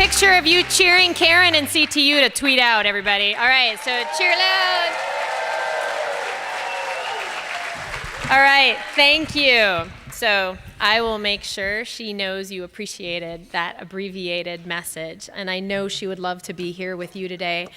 picture of you cheering Karen and CTU to tweet out, everybody. All right, so cheer loud. All right, thank you. So I will make sure she knows you appreciated that abbreviated message, and I know she would love to be here with you today.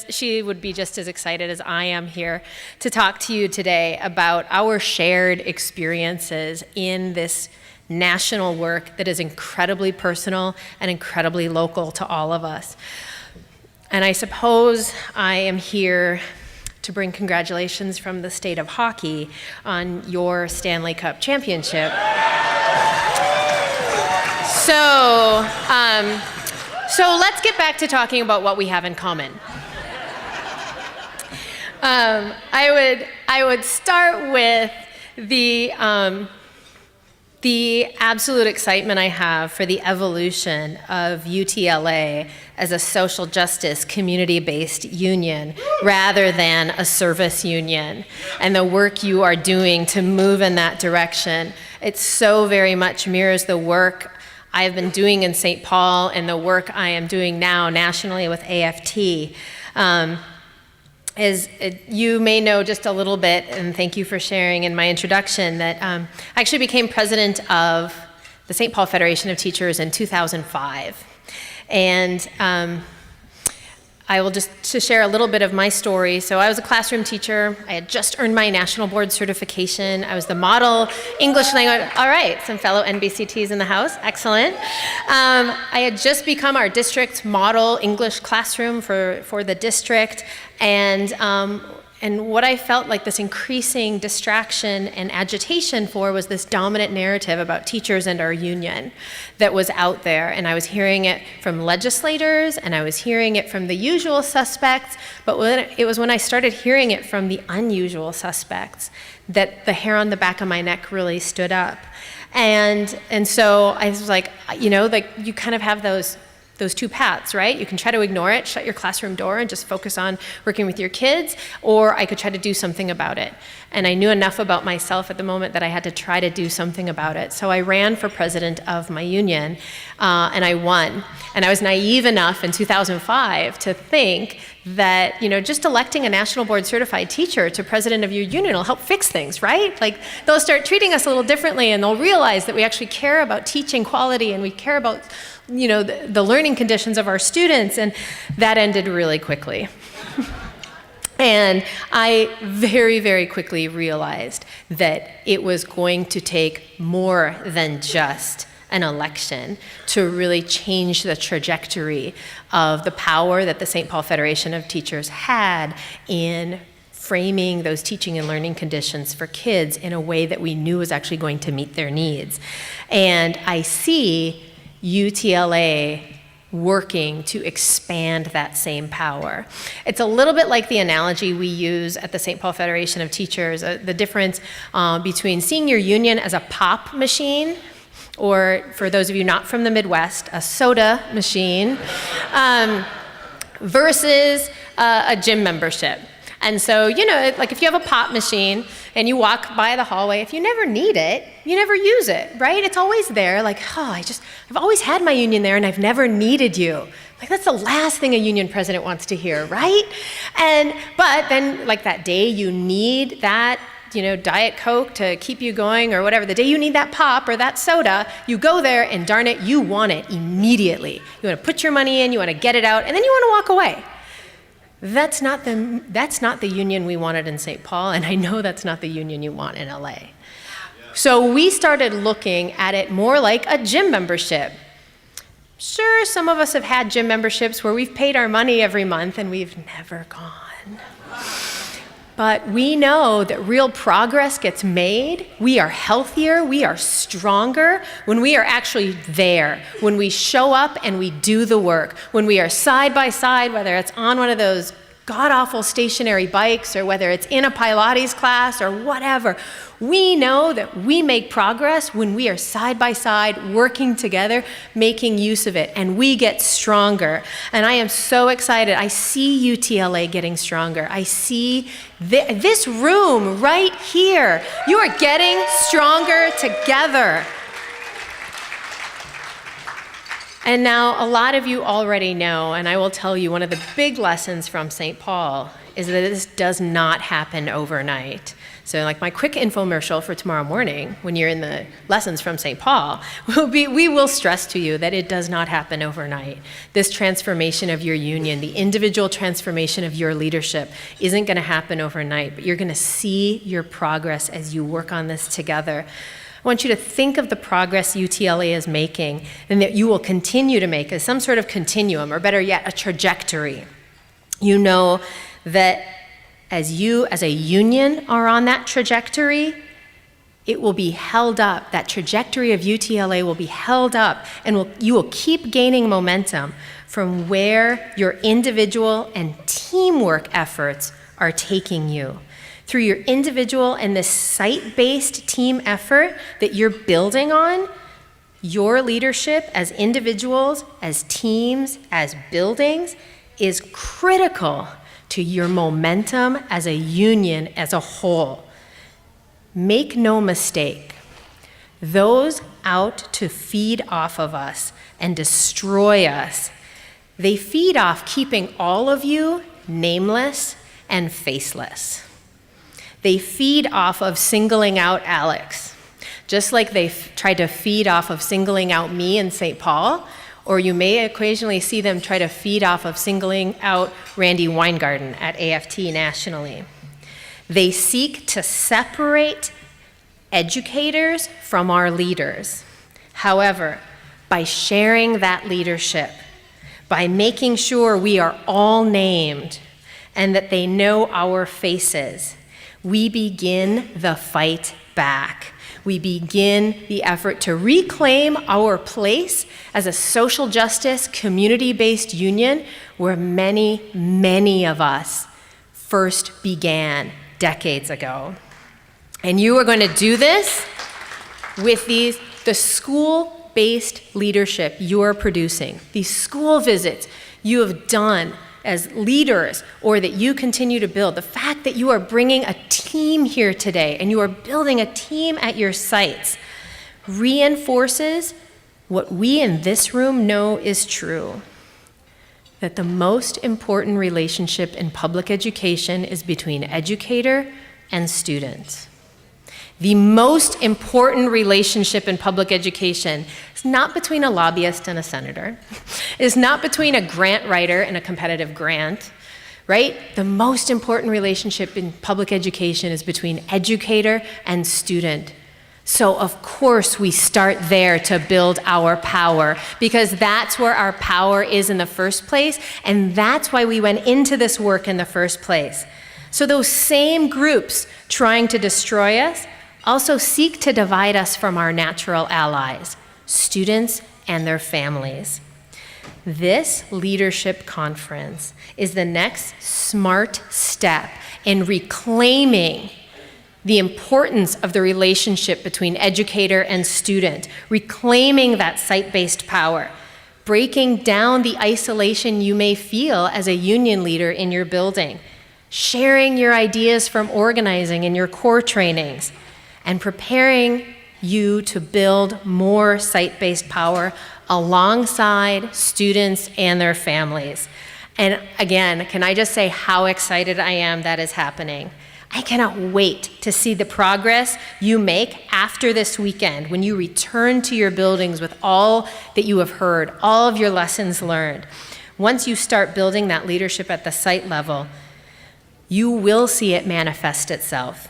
She would be just as excited as I am here to talk to you today about our shared experiences in this national work that is incredibly personal and incredibly local to all of us. And I suppose I am here to bring congratulations from the state of hockey on your Stanley Cup championship. So let's get back to talking about what we have in common. I would start with the absolute excitement I have for the evolution of UTLA as a social justice community-based union rather than a service union, and the work you are doing to move in that direction. It so very much mirrors the work I've been doing in St. Paul and the work I am doing now nationally with AFT. You may know just a little bit, and thank you for sharing in my introduction, that I actually became president of the St. Paul Federation of Teachers in 2005. And I will just to share a little bit of my story. So I was a classroom teacher. I had just earned my national board certification. I was the model English language. All right, some fellow NBCTs in the house. Excellent. I had just become our district model English classroom for the district. And what I felt like this increasing distraction and agitation for was this dominant narrative about teachers and our union that was out there. And I was hearing it from legislators, and I was hearing it from the usual suspects, but it was when I started hearing it from the unusual suspects that the hair on the back of my neck really stood up. And so I was like, you kind of have those two paths, right? You can try to ignore it, shut your classroom door, and just focus on working with your kids, or I could try to do something about it. And I knew enough about myself at the moment that I had to try to do something about it. So I ran for president of my union, and I won. And I was naive enough in 2005 to think that, just electing a national board certified teacher to president of your union will help fix things, right? Like, they'll start treating us a little differently, and they'll realize that we actually care about teaching quality, and we care about the learning conditions of our students, and that ended really quickly. And I very, very quickly realized that it was going to take more than just an election to really change the trajectory of the power that the St. Paul Federation of Teachers had in framing those teaching and learning conditions for kids in a way that we knew was actually going to meet their needs. And I see UTLA working to expand that same power. It's a little bit like the analogy we use at the St. Paul Federation of Teachers, the difference between seeing your union as a pop machine, or for those of you not from the Midwest, a soda machine, versus a gym membership. And so, like if you have a pop machine and you walk by the hallway, if you never need it, you never use it, right? It's always there, like, I've always had my union there and I've never needed you. Like, that's the last thing a union president wants to hear, right? But then, like, that day you need that, Diet Coke to keep you going or whatever, the day you need that pop or that soda, you go there and darn it, you want it immediately. You want to put your money in, you want to get it out, and then you want to walk away. That's not the union we wanted in St. Paul, and I know that's not the union you want in LA. So we started looking at it more like a gym membership. Sure, some of us have had gym memberships where we've paid our money every month and we've never gone. But we know that real progress gets made. We are healthier, we are stronger when we are actually there, when we show up and we do the work, when we are side by side, whether it's on one of those god-awful stationary bikes or whether it's in a Pilates class or whatever. We know that we make progress when we are side by side, working together, making use of it, and we get stronger. And I am so excited. I see UTLA getting stronger. I see this room right here. You are getting stronger together. And now, a lot of you already know, and I will tell you, one of the big lessons from St. Paul is that this does not happen overnight. So like my quick infomercial for tomorrow morning, when you're in the lessons from St. Paul, we will stress to you that it does not happen overnight. This transformation of your union, the individual transformation of your leadership isn't going to happen overnight, but you're going to see your progress as you work on this together. I want you to think of the progress UTLA is making and that you will continue to make as some sort of continuum, or better yet, a trajectory. You know that as you, as a union, are on that trajectory, it will be held up. That trajectory of UTLA will be held up, and you will keep gaining momentum from where your individual and teamwork efforts are taking you. Through your individual and this site-based team effort that you're building on, your leadership as individuals, as teams, as buildings is critical to your momentum as a union as a whole. Make no mistake, those out to feed off of us and destroy us, they feed off keeping all of you nameless and faceless. They feed off of singling out Alex, just like they tried to feed off of singling out me in St. Paul, or you may occasionally see them try to feed off of singling out Randy Weingarten at AFT nationally. They seek to separate educators from our leaders. However, by sharing that leadership, by making sure we are all named and that they know our faces, we begin the fight back. We begin the effort to reclaim our place as a social justice, community-based union where many, many of us first began decades ago. And you are going to do this with the school-based leadership you are producing, these school visits you have done as leaders, or that you continue to build. The fact that you are bringing a team here today and you are building a team at your sites reinforces what we in this room know is true, that the most important relationship in public education is between educator and student. The most important relationship in public education is not between a lobbyist and a senator. It's not between a grant writer and a competitive grant, right? The most important relationship in public education is between educator and student. So of course we start there to build our power, because that's where our power is in the first place, and that's why we went into this work in the first place. So those same groups trying to destroy us also seek to divide us from our natural allies, students and their families. This leadership conference is the next smart step in reclaiming the importance of the relationship between educator and student, reclaiming that site-based power, breaking down the isolation you may feel as a union leader in your building, sharing your ideas from organizing in your core trainings, and preparing you to build more site-based power alongside students and their families. And again, can I just say how excited I am that is happening? I cannot wait to see the progress you make after this weekend when you return to your buildings with all that you have heard, all of your lessons learned. Once you start building that leadership at the site level, you will see it manifest itself,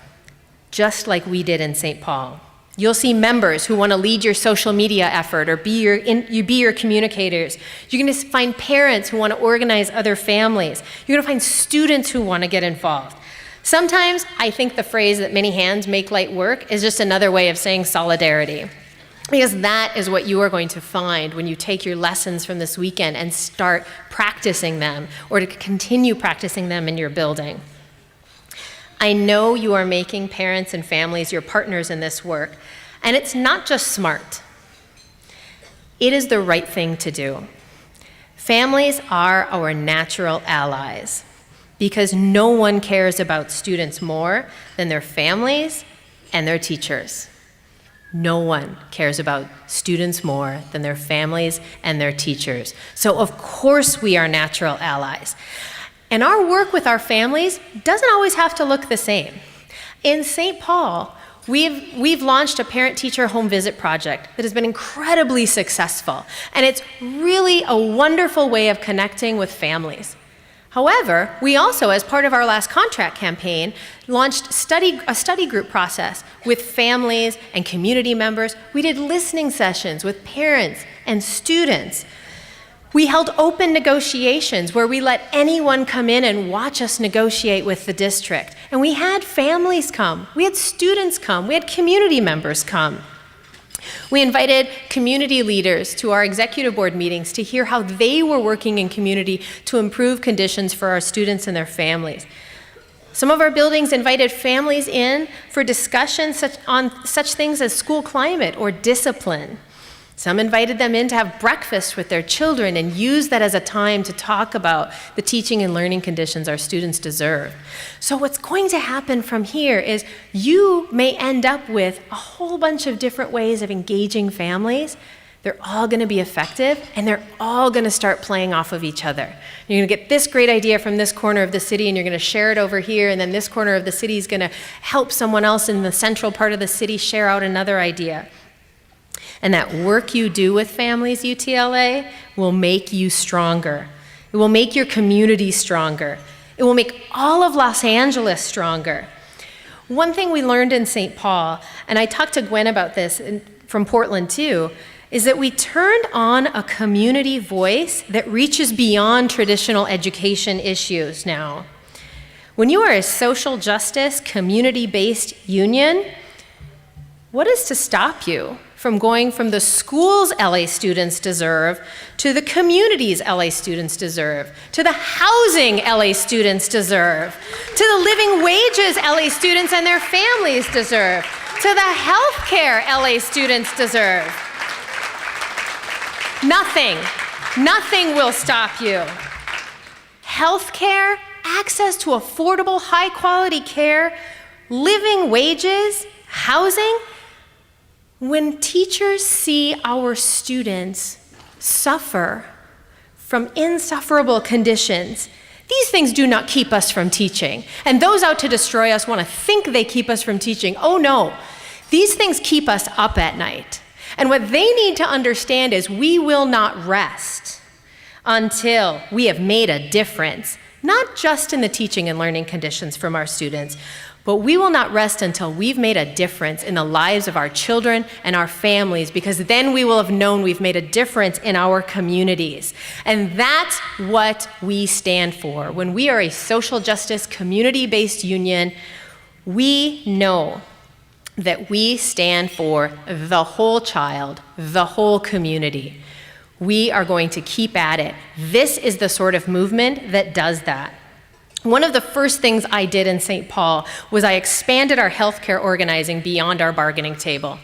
just like we did in St. Paul. You'll see members who want to lead your social media effort or be your communicators. You're going to find parents who want to organize other families. You're going to find students who want to get involved. Sometimes I think the phrase that many hands make light work is just another way of saying solidarity, because that is what you are going to find when you take your lessons from this weekend and start practicing them, or to continue practicing them in your building. I know you are making parents and families your partners in this work, and it's not just smart. It is the right thing to do. Families are our natural allies, because no one cares about students more than their families and their teachers. No one cares about students more than their families and their teachers. So of course we are natural allies. And our work with our families doesn't always have to look the same. In St. Paul, we've launched a parent-teacher home visit project that has been incredibly successful, and it's really a wonderful way of connecting with families. However, we also, as part of our last contract campaign, launched a study group process with families and community members. We did listening sessions with parents and students. We held open negotiations where we let anyone come in and watch us negotiate with the district. And we had families come, we had students come, we had community members come. We invited community leaders to our executive board meetings to hear how they were working in community to improve conditions for our students and their families. Some of our buildings invited families in for discussions on such things as school climate or discipline. Some invited them in to have breakfast with their children and use that as a time to talk about the teaching and learning conditions our students deserve. So what's going to happen from here is you may end up with a whole bunch of different ways of engaging families. They're all going to be effective, and they're all going to start playing off of each other. You're going to get this great idea from this corner of the city, and you're going to share it over here, and then this corner of the city is going to help someone else in the central part of the city share out another idea. And that work you do with families, UTLA, will make you stronger. It will make your community stronger. It will make all of Los Angeles stronger. One thing we learned in St. Paul, and I talked to Gwen about this from Portland too, is that we turned on a community voice that reaches beyond traditional education issues now. When you are a social justice, community-based union, what is to stop you from going from the schools LA students deserve to the communities LA students deserve, to the housing LA students deserve, to the living wages LA students and their families deserve, to the health care LA students deserve? Nothing will stop you. Health care, access to affordable, high-quality care, living wages, housing. When teachers see our students suffer from insufferable conditions, these things do not keep us from teaching. And those out to destroy us want to think they keep us from teaching. Oh no, these things keep us up at night. And what they need to understand is we will not rest until we have made a difference, not just in the teaching and learning conditions from our students, but we will not rest until we've made a difference in the lives of our children and our families, because then we will have known we've made a difference in our communities. And that's what we stand for. When we are a social justice, community-based union, we know that we stand for the whole child, the whole community. We are going to keep at it. This is the sort of movement that does that. One of the first things I did in St. Paul was I expanded our healthcare organizing beyond our bargaining table.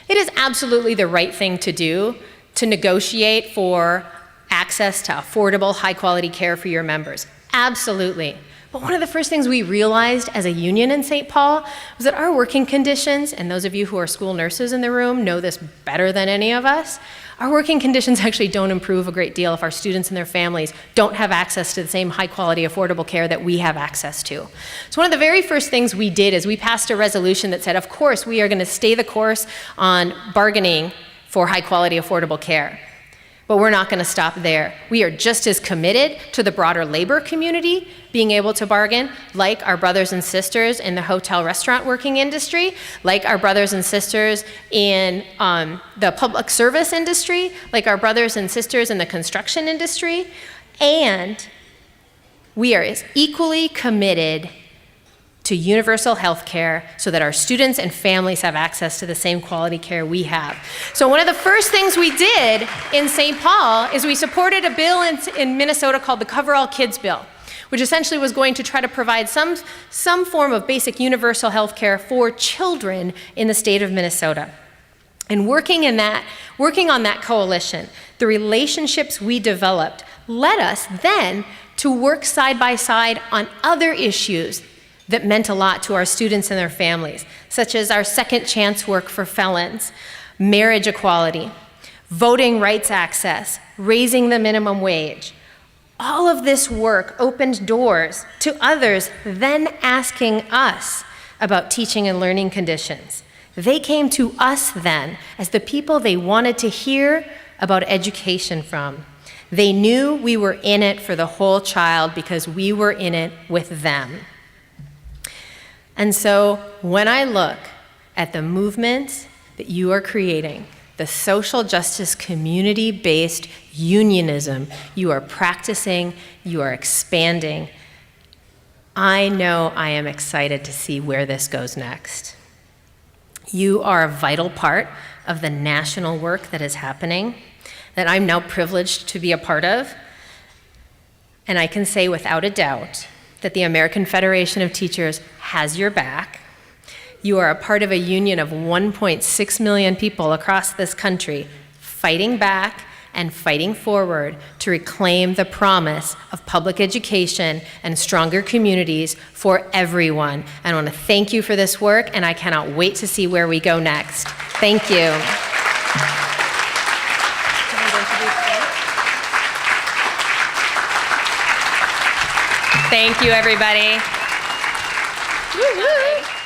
It is absolutely the right thing to do to negotiate for access to affordable, high-quality care for your members. Absolutely. But one of the first things we realized as a union in St. Paul was that our working conditions, and those of you who are school nurses in the room know this better than any of us, our working conditions actually don't improve a great deal if our students and their families don't have access to the same high-quality, affordable care that we have access to. So one of the very first things we did is we passed a resolution that said, of course, we are going to stay the course on bargaining for high-quality, affordable care. But we're not going to stop there. We are just as committed to the broader labor community being able to bargain, like our brothers and sisters in the hotel restaurant working industry, like our brothers and sisters in the public service industry, like our brothers and sisters in the construction industry. And we are as equally committed to universal health care so that our students and families have access to the same quality care we have. So one of the first things we did in St. Paul is we supported a bill in Minnesota called the Cover-All Kids Bill, which essentially was going to try to provide some form of basic universal health care for children in the state of Minnesota. And working on that coalition, the relationships we developed led us then to work side by side on other issues that meant a lot to our students and their families, such as our second chance work for felons, marriage equality, voting rights access, raising the minimum wage. All of this work opened doors to others then asking us about teaching and learning conditions. They came to us then as the people they wanted to hear about education from. They knew we were in it for the whole child because we were in it with them. And so when I look at the movements that you are creating, the social justice community-based unionism you are practicing, you are expanding, I know I am excited to see where this goes next. You are a vital part of the national work that is happening, that I'm now privileged to be a part of. And I can say without a doubt that the American Federation of Teachers has your back. You are a part of a union of 1.6 million people across this country fighting back and fighting forward to reclaim the promise of public education and stronger communities for everyone. I want to thank you for this work, and I cannot wait to see where we go next. Thank you. Thank you, everybody. Woo-hoo.